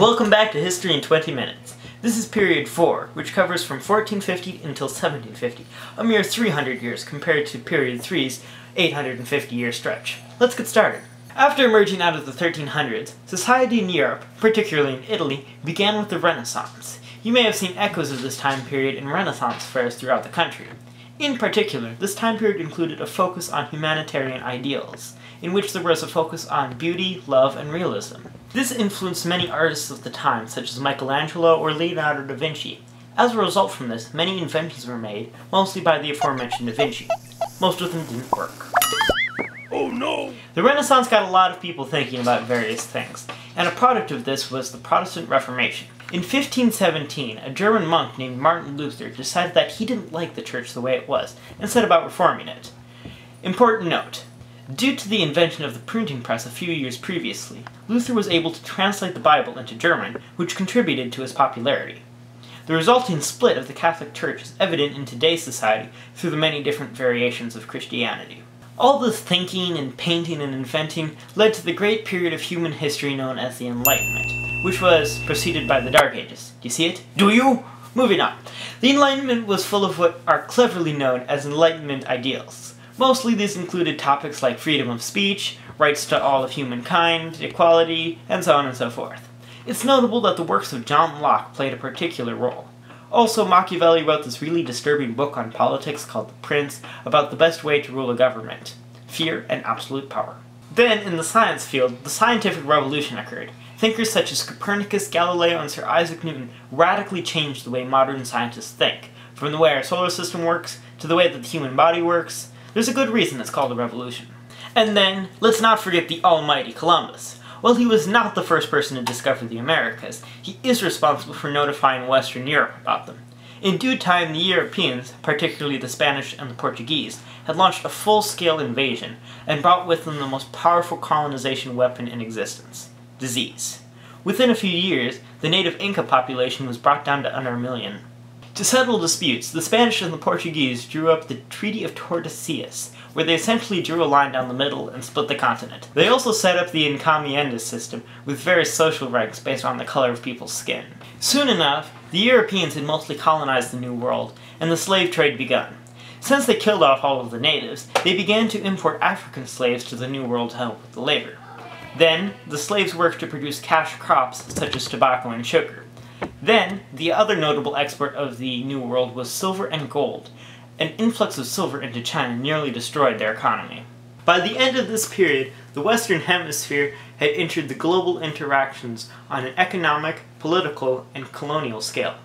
Welcome back to History in 20 Minutes. This is period 4, which covers from 1450 until 1750, a mere 300 years compared to period 3's 850-year stretch. Let's get started. After emerging out of the 1300s, society in Europe, particularly in Italy, began with the Renaissance. You may have seen echoes of this time period in Renaissance fairs throughout the country. In particular, this time period included a focus on humanitarian ideals, in which there was a focus on beauty, love, and realism. This influenced many artists of the time, such as Michelangelo or Leonardo da Vinci. As a result from this, many inventions were made, mostly by the aforementioned Da Vinci. Most of them didn't work. Oh no! The Renaissance got a lot of people thinking about various things, and a product of this was the Protestant Reformation. In 1517, a German monk named Martin Luther decided that he didn't like the church the way it was, and set about reforming it. Important note: due to the invention of the printing press a few years previously, Luther was able to translate the Bible into German, which contributed to his popularity. The resulting split of the Catholic Church is evident in today's society through the many different variations of Christianity. All this thinking and painting and inventing led to the great period of human history known as the Enlightenment, which was preceded by the Dark Ages. Do you see it? Do you? Moving on. The Enlightenment was full of what are cleverly known as Enlightenment ideals. Mostly these included topics like freedom of speech, rights to all of humankind, equality, and so on and so forth. It's notable that the works of John Locke played a particular role. Also, Machiavelli wrote this really disturbing book on politics called The Prince, about the best way to rule a government: fear and absolute power. Then, in the science field, the scientific revolution occurred. Thinkers such as Copernicus, Galileo, and Sir Isaac Newton radically changed the way modern scientists think, from the way our solar system works, to the way that the human body works. There's a good reason it's called a revolution. And then, let's not forget the almighty Columbus. While he was not the first person to discover the Americas, he is responsible for notifying Western Europe about them. In due time, the Europeans, particularly the Spanish and the Portuguese, had launched a full-scale invasion, and brought with them the most powerful colonization weapon in existence: disease. Within a few years, the native Inca population was brought down to under 1 million. To settle disputes, the Spanish and the Portuguese drew up the Treaty of Tordesillas, where they essentially drew a line down the middle and split the continent. They also set up the encomiendas system, with various social ranks based on the color of people's skin. Soon enough, the Europeans had mostly colonized the New World, and the slave trade begun. Since they killed off all of the natives, they began to import African slaves to the New World to help with the labor. Then, the slaves worked to produce cash crops such as tobacco and sugar. Then, the other notable export of the New World was silver and gold. An influx of silver into China nearly destroyed their economy. By the end of this period, the Western Hemisphere had entered the global interactions on an economic, political, and colonial scale.